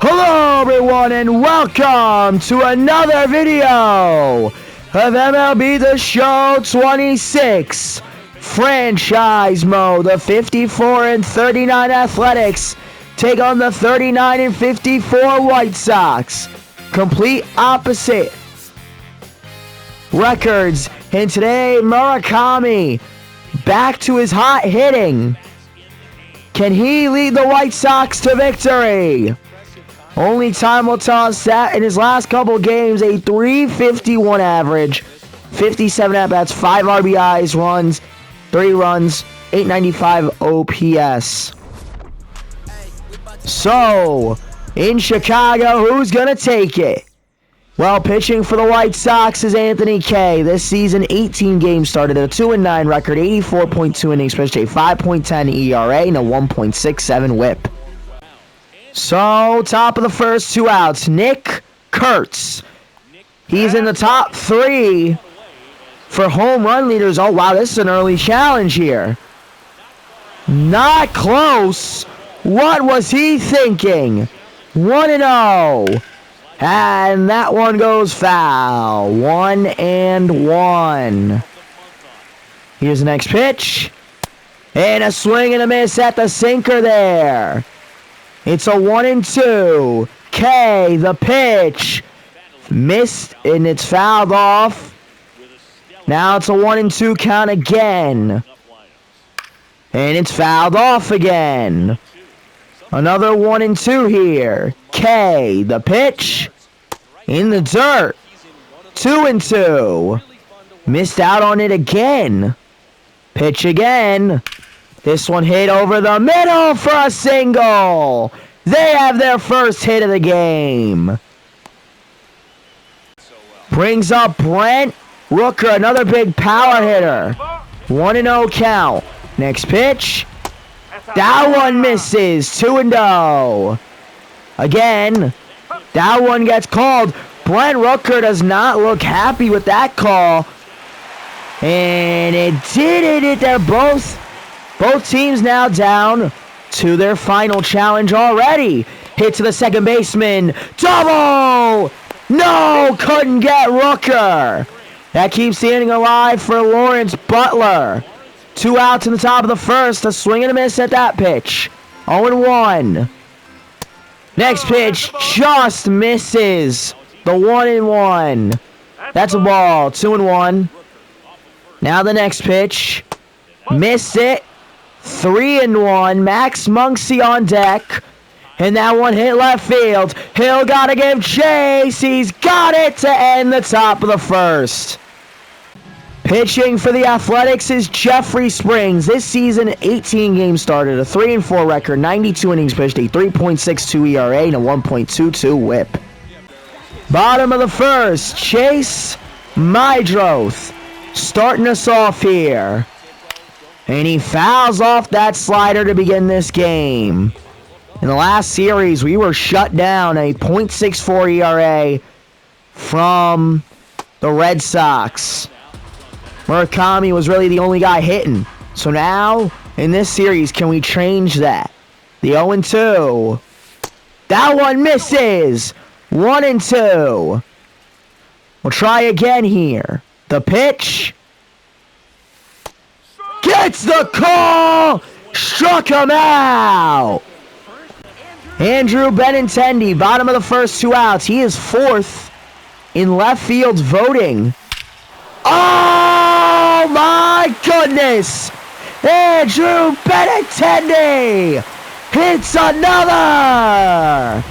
Hello everyone and welcome to another video of MLB The Show 26 Franchise Mode. The 54 and 39 Athletics take on the 39 and 54 White Sox. Complete opposite records. And today Murakami back to his hot hitting. Can he lead the White Sox to victory? Only time will tell us that. In his last couple games, a .351 average, 57 at-bats, 5 RBIs, runs, 3 runs, 895 OPS. So, in Chicago, who's going to take it? Well, pitching for the White Sox is Anthony Kay. This season, 18 games started, a 2-9 record, 84.2 innings pitched, a 5.10 ERA, and a 1.67 WHIP. So, top of the first, 2 outs, Nick Kurtz. He's in the top 3 for home run leaders. Oh, wow, this is an early challenge here. Not close. What was he thinking? 1-0. And that one goes foul. 1-1. Here's the next pitch. And a swing and a miss at the sinker there. It's a 1-2. K, the pitch. Missed, and it's fouled off. Now it's a 1-2 count again. And it's fouled off again. Another 1-2 here. K, the pitch. In the dirt. 2-2. Missed out on it again. Pitch again. This one hit over the middle for a single. They have their first hit of the game. Brings up Brent Rooker, another big power hitter. 1-0 count. Next pitch. That one misses. 2-0. Again. That one gets called. Brent Rooker does not look happy with that call. And it did it. They're both teams now down to their final challenge already. Hit to the second baseman. Double! No! Couldn't get Rooker. That keeps the inning alive for Lawrence Butler. 2 outs in the top of the first. A swing and a miss at that pitch. 0-1. Next pitch just misses. The 1-1. That's a ball. 2-1. Now the next pitch. Missed it. 3-1. Max Muncy on deck. And that one hit left field. Hill gotta give chase. He's got it to end the top of the first. Pitching for the Athletics is Jeffrey Springs. This season, 18 games started, a 3-4 record, 92 innings pitched, a 3.62 ERA, and a 1.22 WHIP. Bottom of the first, Chase Mydroth starting us off here. And he fouls off that slider to begin this game. In the last series, we were shut down, a .64 ERA from the Red Sox. Murakami was really the only guy hitting. So now, in this series, can we change that? The 0-2. That one misses. 1-2. We'll try again here. The pitch. Gets the call! Struck him out! Andrew Benintendi, bottom of the first, 2 outs. He is 4th in left field's voting. Oh my goodness! Andrew Benintendi hits another!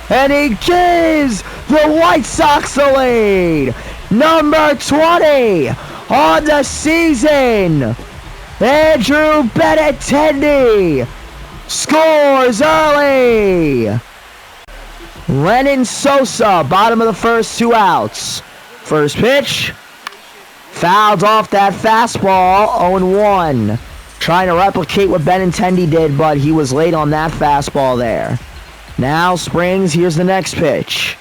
And he gives the White Sox the lead. Number 20 on the season. Andrew Benintendi scores early. Lennon Sosa, bottom of the first, 2 outs. First pitch. Fouled off that fastball, 0-1. Trying to replicate what Benintendi did, but he was late on that fastball there. Now Springs, here's the next pitch.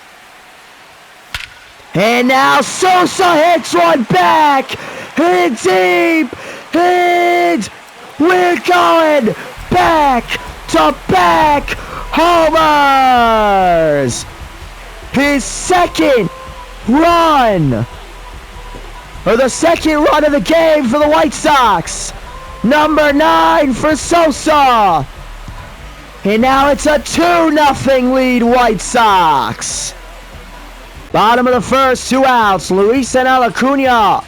And now Sosa hits one back. Hit deep. Hit. We're going back to back homer. second run, or the second run of the game for the White Sox. Number 9 for Sosa. And now it's a 2-0 lead, White Sox. Bottom of the first, 2 outs. Luis and Acuna.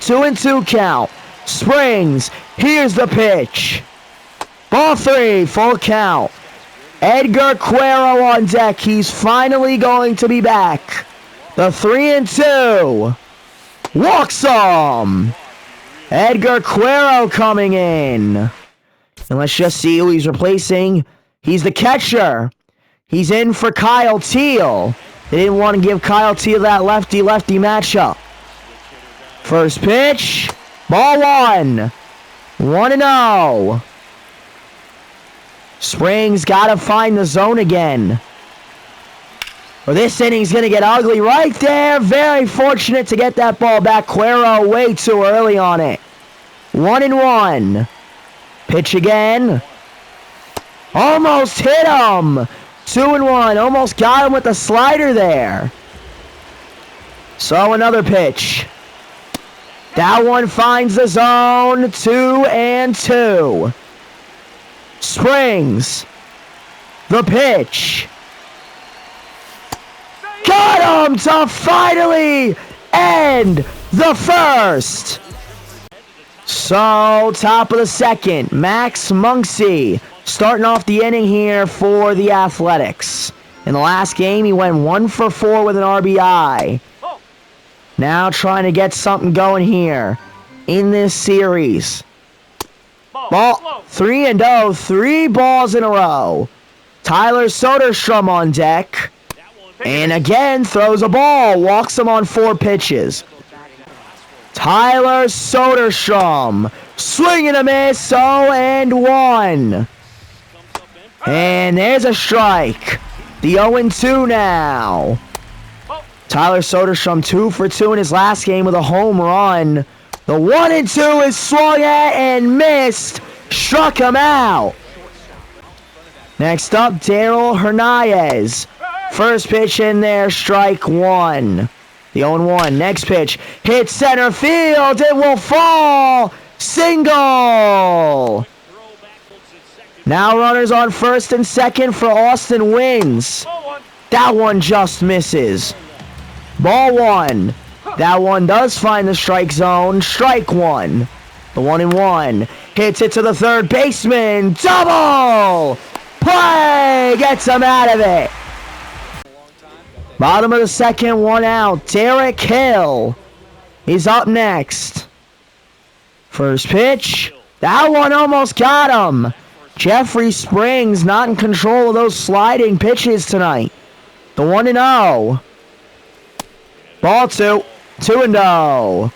2-2 count. Springs. Here's the pitch. Ball 3, full count. Edgar Cuero on deck. He's finally going to be back. The 3-2. Walks him. Edgar Cuero coming in. And let's just see who he's replacing. He's the catcher. He's in for Kyle Teal. They didn't want to give Kyle Teal that lefty-lefty matchup. First pitch. Ball 1. 1-0. Springs got to find the zone again. Well, this inning's going to get ugly right there. Very fortunate to get that ball back. Cuero way too early on it. 1-1. Pitch again. Almost hit him. 2-1. Almost got him with the slider there. So another pitch. That one finds the zone. 2-2. Springs. The pitch. Got him to finally end the first. So, top of the second, Max Muncy starting off the inning here for the Athletics. In the last game, he went 1 for 4 with an RBI. Now trying to get something going here in this series. Ball 3-0, 3 balls in a row. Tyler Soderstrom on deck. And again, throws a ball, walks him on 4 pitches. Tyler Soderstrom, swing and a miss, 0-1. And there's a strike. The 0-2 now. Tyler Soderstrom 2 for 2 in his last game with a home run. The 1-2 is swung at and missed. Struck him out. Next up, Daryl Hernandez. First pitch in there, strike 1. The 0-1. Next pitch, hit center field. It will fall. Single. Now runners on first and second for Austin Wins. That one just misses. Ball 1. That one does find the strike zone. Strike 1. The 1-1. Hits it to the third baseman. Double play. Gets him out of it. Bottom of the second, 1 out. Derek Hill. He's up next. First pitch. That one almost got him. Jeffrey Springs not in control of those sliding pitches tonight. The 1-0. Ball 2. 2-0.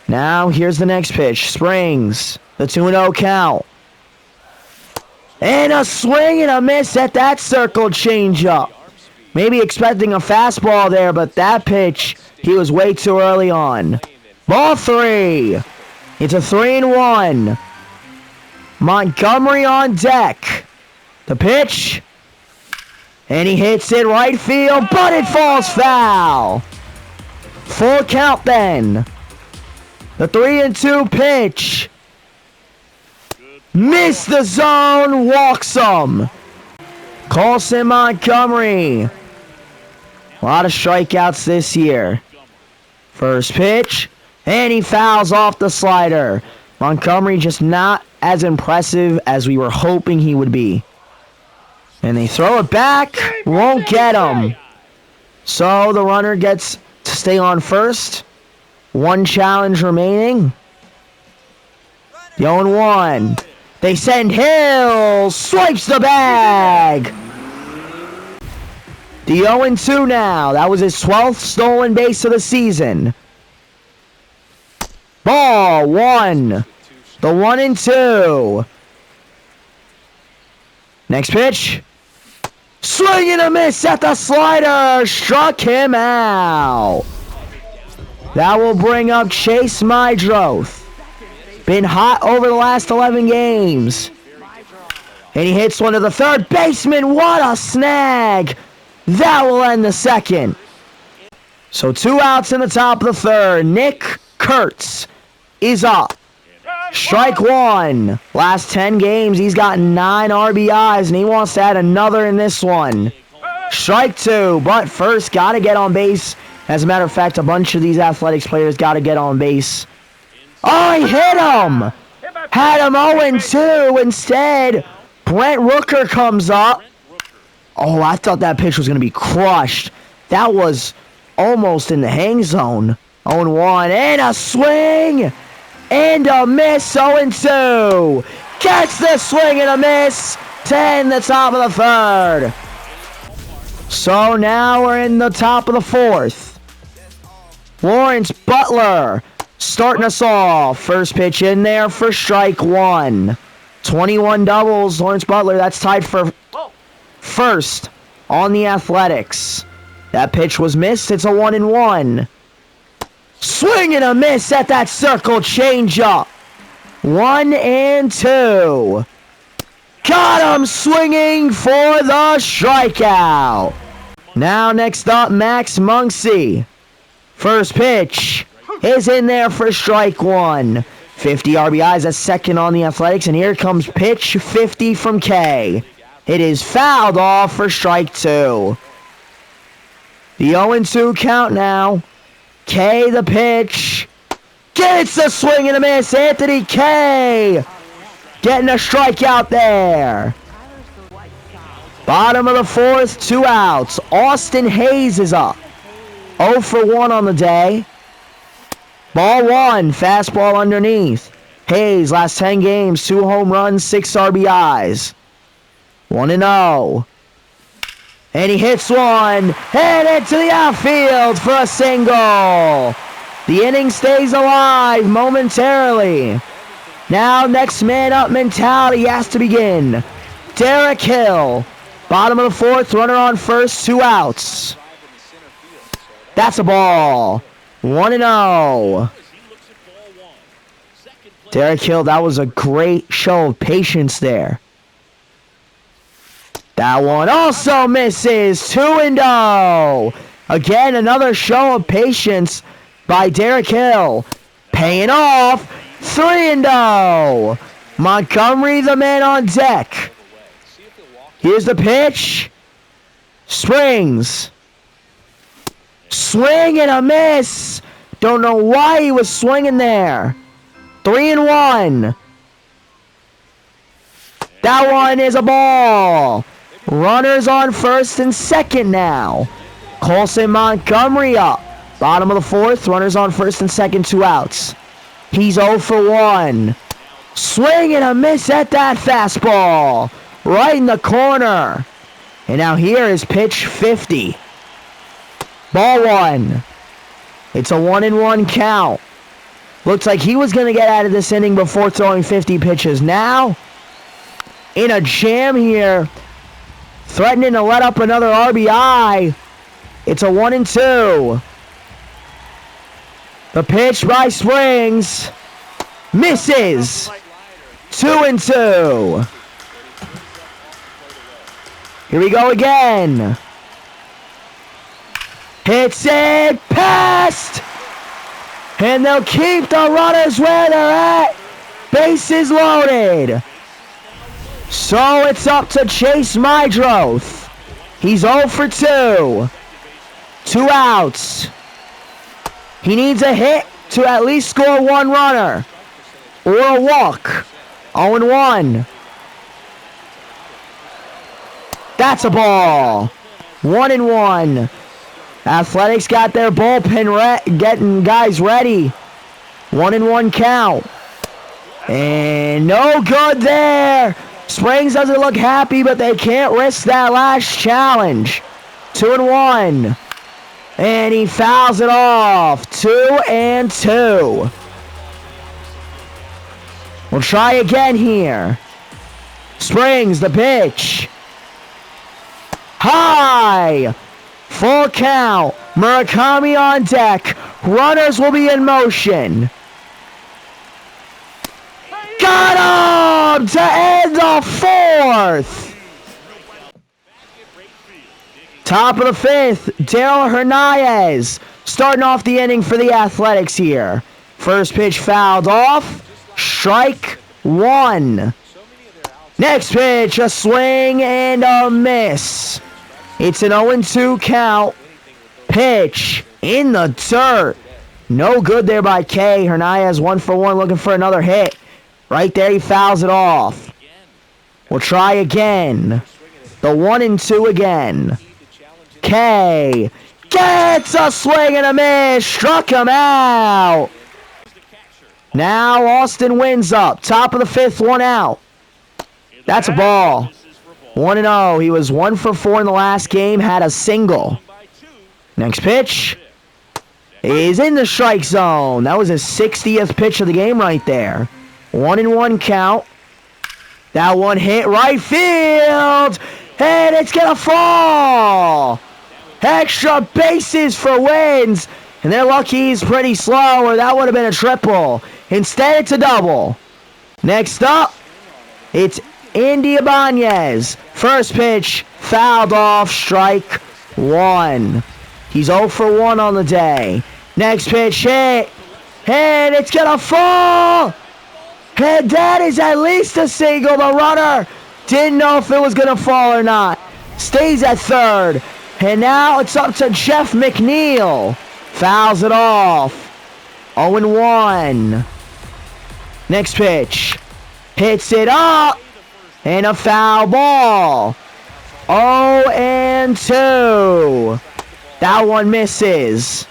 Now here's the next pitch. Springs. The 2-0 count. And a swing and a miss at that circle changeup. Maybe expecting a fastball there, but that pitch, he was way too early on. Ball 3. It's a 3-1. Montgomery on deck. The pitch. And he hits it right field, but it falls foul. Full count then. The 3-2 pitch. Missed the zone, walks him. Colson Montgomery. A lot of strikeouts this year. First pitch. And he fouls off the slider. Montgomery just not as impressive as we were hoping he would be. And they throw it back. Won't get him. So the runner gets to stay on first. 1 challenge remaining. The 0-1. They send Hill. Swipes the bag. The 0-2 now. That was his 12th stolen base of the season. Ball 1. The 1-2. Next pitch. Swing and a miss at the slider. Struck him out. That will bring up Chase Mydroth. Been hot over the last 11 games. And he hits one to the third baseman. What a snag. That will end the second. So 2 outs in the top of the third. Nick Kurtz is up. Strike one. Last 10 games, he's got 9 RBIs, and he wants to add another in this one. Strike two, but first, got to get on base. As a matter of fact, a bunch of these Athletics players got to get on base. Oh, he hit him! Had him 0-2. Instead, Brent Rooker comes up. Oh, I thought that pitch was going to be crushed. That was almost in the hang zone. 0-1, and a swing! And a miss, 0-2. Gets the swing and a miss to end the top of the third. So now we're in the top of the fourth. Lawrence Butler starting us off. First pitch in there for strike one. 21 doubles, Lawrence Butler. That's tied for first on the Athletics. That pitch was missed. It's a 1-1. Swing and a miss at that circle changeup. 1-2. Got him swinging for the strikeout. Now next up, Max Muncy. First pitch is in there for strike one. 50 RBIs, that's second on the Athletics, and here comes pitch 50 from K. It is fouled off for strike two. The 0-2 count now. K the pitch. Gets the swing and a miss. Anthony K getting a strikeout there. Bottom of the fourth, 2 outs. Austin Hayes is up. 0 for 1 on the day. Ball one, fastball underneath. Hayes, last 10 games, 2 home runs, 6 RBIs. 1-0. And he hits one, and into the outfield for a single. The inning stays alive momentarily. Now next man up mentality has to begin. Derek Hill, bottom of the fourth, runner on first, 2 outs. That's a ball. 1-0. Derek Hill, that was a great show of patience there. That one also misses. 2-0. Again, another show of patience by Derek Hill. Paying off. 3-0. Montgomery, the man on deck. Here's the pitch. Springs. Swing and a miss. Don't know why he was swinging there. 3-1. That one is a ball. Runners on first and second now. Colson Montgomery up. Bottom of the fourth, runners on first and second, 2 outs. He's 0 for 1. Swing and a miss at that fastball. Right in the corner. And now here is pitch 50. Ball one. It's a 1-1 count. Looks like he was going to get out of this inning before throwing 50 pitches. Now, in a jam here, threatening to let up another RBI. It's a 1-2. The pitch by Springs. Misses. 2-2. Here we go again. Hits it past. And they'll keep the runners where they're at. Bases loaded. So it's up to Chase Mydroth. He's 0 for 2. 2 outs. He needs a hit to at least score 1 runner. Or a walk. 0-1. That's a ball. 1-1. Athletics got their bullpen getting guys ready. 1-1 count. And no good there. Springs doesn't look happy, but they can't risk that last challenge. 2-1. And he fouls it off. 2-2. We'll try again here. Springs, the pitch. High. Full count. Murakami on deck. Runners will be in motion. Got him to end the fourth. Top of the fifth, Daryl Hernandez starting off the inning for the Athletics here. First pitch fouled off. Strike one. Next pitch, a swing and a miss. It's an 0-2 count. Pitch in the dirt. No good there by K. Hernandez 1 for 1 looking for another hit. Right there, he fouls it off. We'll try again. The 1-2 again. K gets a swing and a miss. Struck him out. Now Austin wins up. Top of the fifth, 1 out. That's a ball. 1-0. He was 1 for 4 in the last game. Had a single. Next pitch is in the strike zone. That was his 60th pitch of the game right there. 1-1 count. That one hit right field. And it's going to fall. Extra bases for wins. And they're lucky he's pretty slow, or that would have been a triple. Instead, it's a double. Next up, it's Andy Ibanez. First pitch, fouled off, strike one. He's 0 for 1 on the day. Next pitch, hit. And it's going to fall. And that is at least a single. The runner didn't know if it was going to fall or not. Stays at third. And now it's up to Jeff McNeil. Fouls it off. 0-1. Next pitch. Hits it up. And a foul ball. 0-2. That one misses.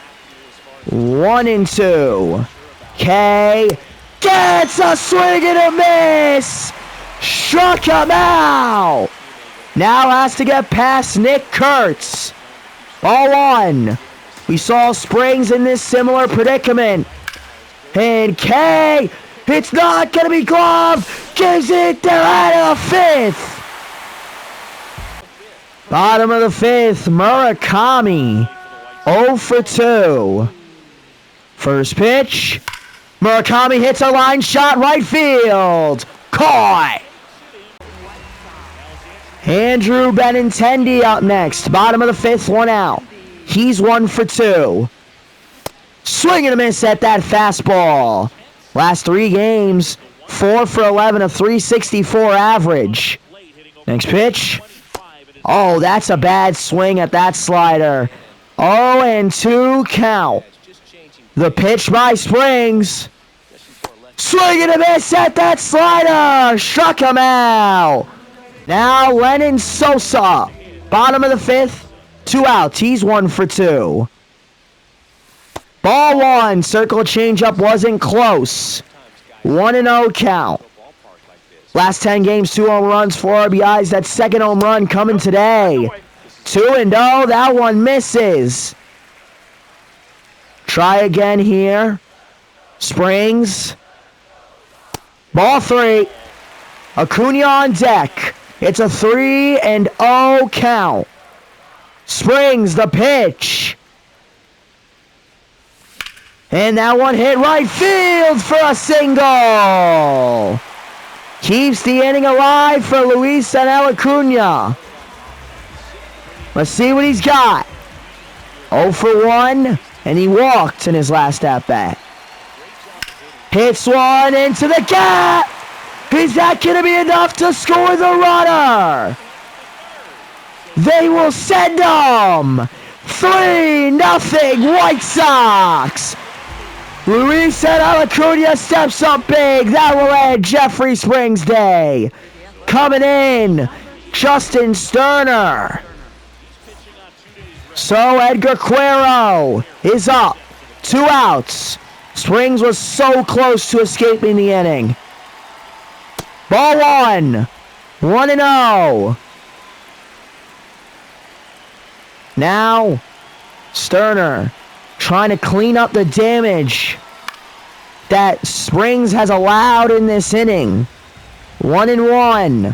1-2. K gets a swing and a miss. Struck him out. Now has to get past Nick Kurtz. Ball 1. We saw Springs in this similar predicament. And K, it's not going to be gloved. Gives it there out of the fifth. Bottom of the fifth, Murakami. 0 for 2. First pitch. Murakami hits a line shot right field. Caught. Andrew Benintendi up next. Bottom of the fifth, 1 out. He's 1 for 2. Swing and a miss at that fastball. Last 3 games, 4 for 11, a 364 average. Next pitch. Oh, that's a bad swing at that slider. 0-2 count. The pitch by Springs. Swing and a miss at that slider. Struck him out. Now Lennon Sosa. Bottom of the fifth. 2 outs. He's 1 for 2. Ball 1. Circle changeup wasn't close. 1-0 count. Last 10 games, 2 home runs, 4 RBIs. That second home run coming today. 2-0. That one misses. Try again here. Springs. Ball 3. Acuna on deck. It's a 3-0 count. Springs the pitch. And that one hit right field for a single. Keeps the inning alive for Luis Acuna. Let's see what he's got. 0 for 1, and he walked in his last at-bat. Hits one into the gap. Is that going to be enough to score the runner? They will send them. 3-0 White Sox. Luis Acuna steps up big. That will end Jeffrey Springs' day. Coming in, Justin Sterner. So Edgar Cuero is up. 2 outs. Springs was so close to escaping the inning. Ball 1. 1-0. Now, Sterner trying to clean up the damage that Springs has allowed in this inning. 1-1.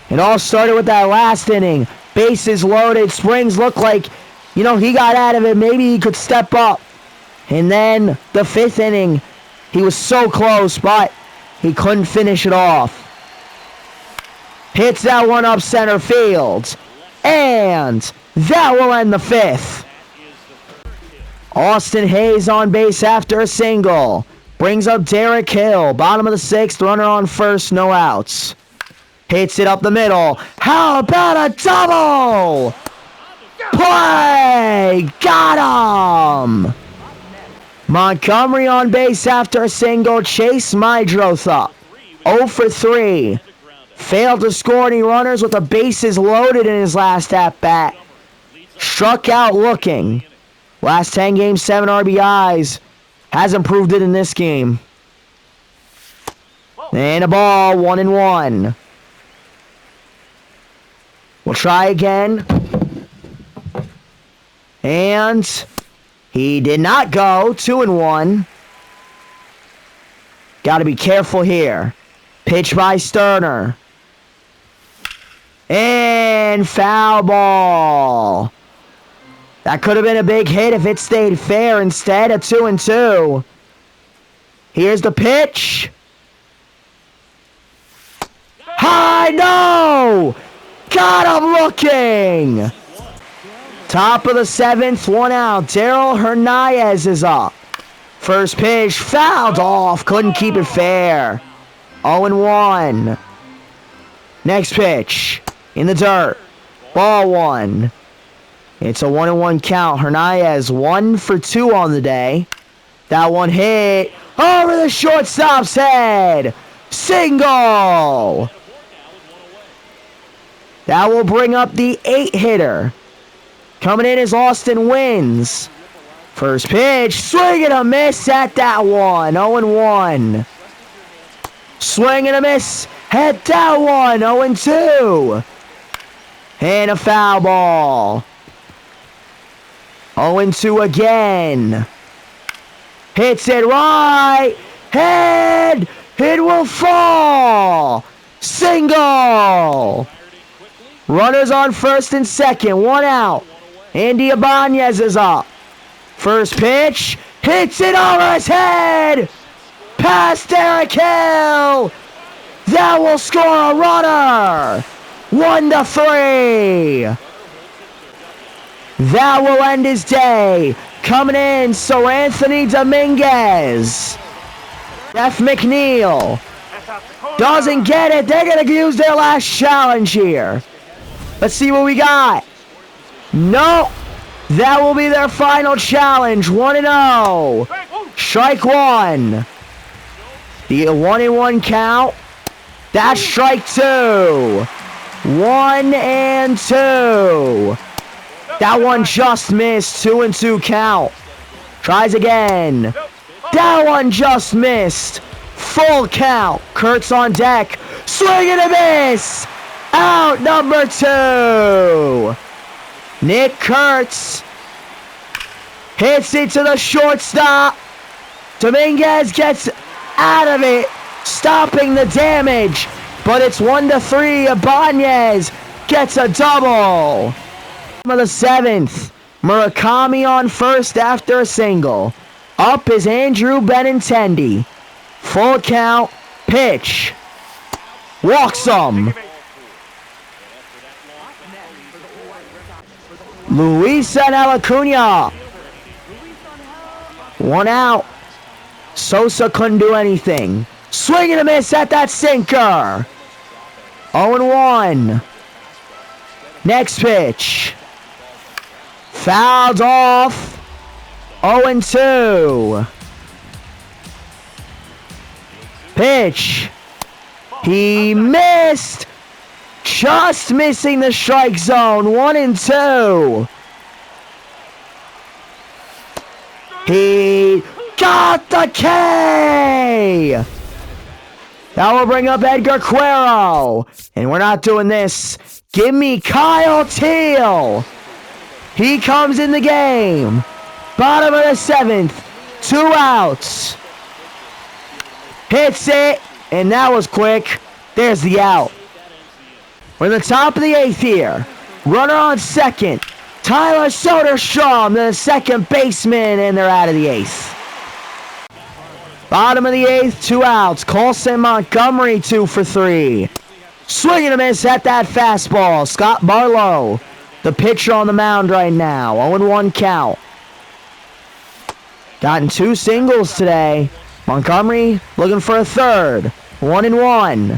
It all started with that last inning. Bases loaded. Springs looked like, he got out of it. Maybe he could step up. And then the 5th inning, he was so close, but he couldn't finish it off. Hits that one up center field. And that will end the fifth. Austin Hayes on base after a single. Brings up Derek Hill. Bottom of the sixth, runner on first, no outs. Hits it up the middle. How about a double? Play! Got him! Montgomery on base after a single. Chase Mydroth up. 0 for 3. Failed to score any runners with the bases loaded in his last at-bat. Struck out looking. Last 10 games, 7 RBIs. Hasn't proved it in this game. And a ball, 1-1. We'll try again. And he did not go. 2-1. Got to be careful here. Pitch by Sterner. And foul ball. That could have been a big hit if it stayed fair. Instead, a 2-2. Here's the pitch. High, no! Got him looking! Top of the seventh, 1 out. Darryl Hernandez is up. First pitch, fouled off. Couldn't keep it fair. 0-1. Next pitch, in the dirt. Ball 1. It's a 1-1 count. Hernandez 1 for 2 on the day. That one hit over the shortstop's head. Single! That will bring up the 8-hitter. Coming in is Austin Wins. First pitch, swing and a miss at that one. 0-1. Swing and a miss at that one. 0-2. And a foul ball. 0-2 again. Hits it right. Head. It will fall. Single. Runners on first and second. 1 out. Andy Ibanez is up. First pitch. Hits it over his head. Past Derek Hill. That will score a runner. 1-3. That will end his day. Coming in, Sir Anthony Dominguez. Jeff McNeil doesn't get it. They're going to use their last challenge here. Let's see what we got. No. That will be their final challenge. 1-0. Strike 1. The 1-1 count. That's strike 2. 1-2. That one just missed. 2-2 count. Tries again. That one just missed. Full count. Kurtz on deck. Swing and a miss. Out number 2. Nick Kurtz hits it to the shortstop. Dominguez gets out of it, stopping the damage. But it's 1-3. Ibanez gets a double. Of the 7th, Murakami on first after a single. Up is Andrew Benintendi. Full count, pitch. Walks him. Luis Acuna. 1 out. Sosa couldn't do anything. Swing and a miss at that sinker. 0-1. Next pitch. Fouled off. 0-2. Pitch. He missed. Just missing the strike zone. 1-2. He got the K. That will bring up Edgar Cuero. And we're not doing this. Give me Kyle Teal. He comes in the game. Bottom of the 7th. 2 outs. Hits it. And that was quick. There's the out. We're in the top of the 8th here. Runner on second. Tyler Soderstrom, the second baseman, and they're out of the 8th. Bottom of the 8th, 2 outs. Colson Montgomery, 2 for 3. Swing and a miss at that fastball. Scott Barlow the pitcher on the mound right now. 0-1 count. Gotten 2 singles today. Montgomery looking for a third. 1-1.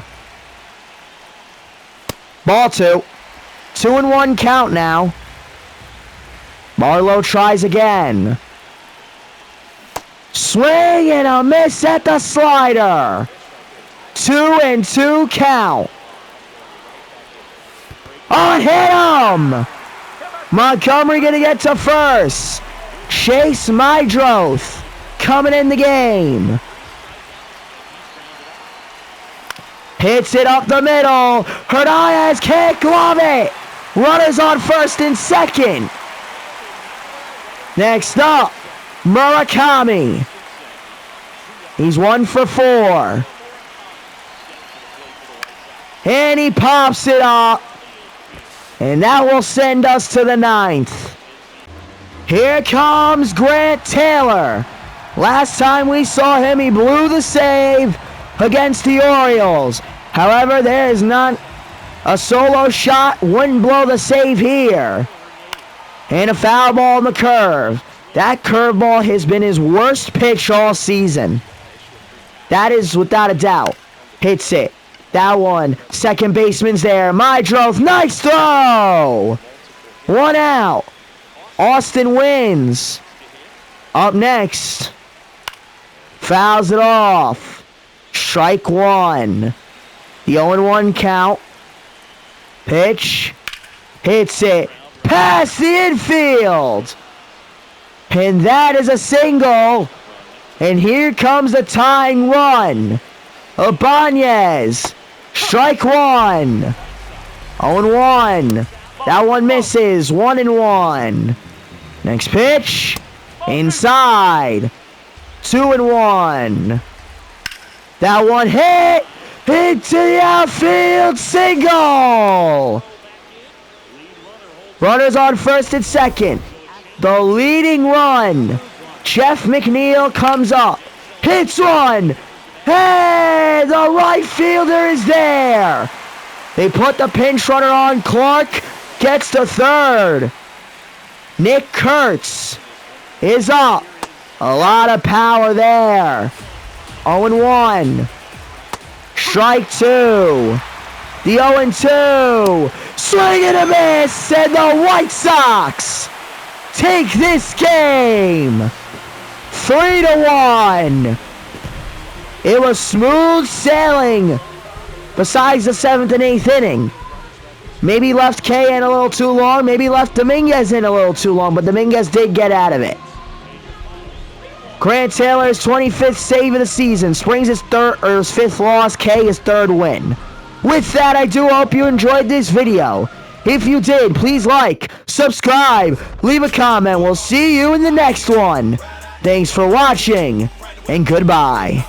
Ball 2. 2-1 count now. Barlow tries again. Swing and a miss at the slider. 2-2 count. Oh, hit him! Montgomery gonna get to first. Chase Mydroth coming in the game. Hits it up the middle. Hernandez can't glove it. Runners on first and second. Next up, Murakami. He's 1 for 4. And he pops it up. And that will send us to the 9th. Here comes Grant Taylor. Last time we saw him, he blew the save against the Orioles. However, there is not a solo shot. Wouldn't blow the save here. And a foul ball on the curve. That curveball has been his worst pitch all season. That is without a doubt. Hits it. That one. Second baseman's there. Mydroth. Nice throw. 1 out. Austin wins. Up next. Fouls it off. Strike 1. The 0-1 count. Pitch. Hits it. Past the infield. And that is a single. And here comes the tying run. Ibanez. Strike 1. 0-1. That one misses. 1-1. Next pitch. Inside. 2-1. That one hit. Into the outfield. Single. Runners on first and second. The leading run. Jeff McNeil comes up. Hits one. Hey, the right fielder is there. They put the pinch runner on. Clark gets to third. Nick Kurtz is up. A lot of power there. 0-1. Strike 2. The 0-2. Swing and a miss. And the White Sox take this game. 3-1. It was smooth sailing besides the 7th and 8th inning. Maybe left K in a little too long. Maybe left Dominguez in a little too long. But Dominguez did get out of it. Grant Taylor's 25th save of the season. Springs his 5th loss. K his 3rd win. With that, I do hope you enjoyed this video. If you did, please like, subscribe, leave a comment. We'll see you in the next one. Thanks for watching, and goodbye.